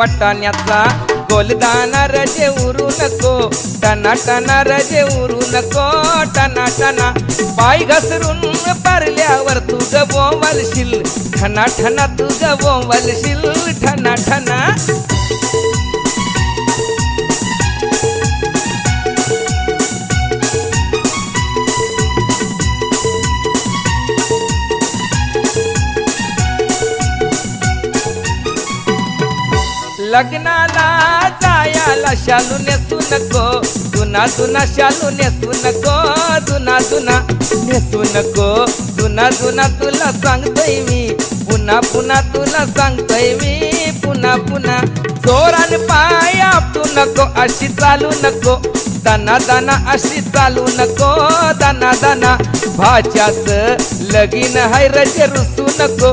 वाटाण्याचा गोलदाना रजे उरू नको, टना टना रजे उरू नको, टना टना पाय घसरून पारल्यावर तू ग बोंबलशील, ठना ठना तू ग बोंबलशील, ठना ठना. लग्नाला जायाला शालू नेसू नको, जुना जुना शालू नेसू नको, जुना जुना नेसू नको, जुना जुना तुला सांगतोय मी, पुन्हा पुन्हा तुला सांगतोय मी, पुन्हा पुन्हा. जोरान पाय आपटू नको, अशी चालू नको, दाना दाना अशी चालू नको, दाना दाना. भाच्याच लगीन हाय रजे रुसू नको,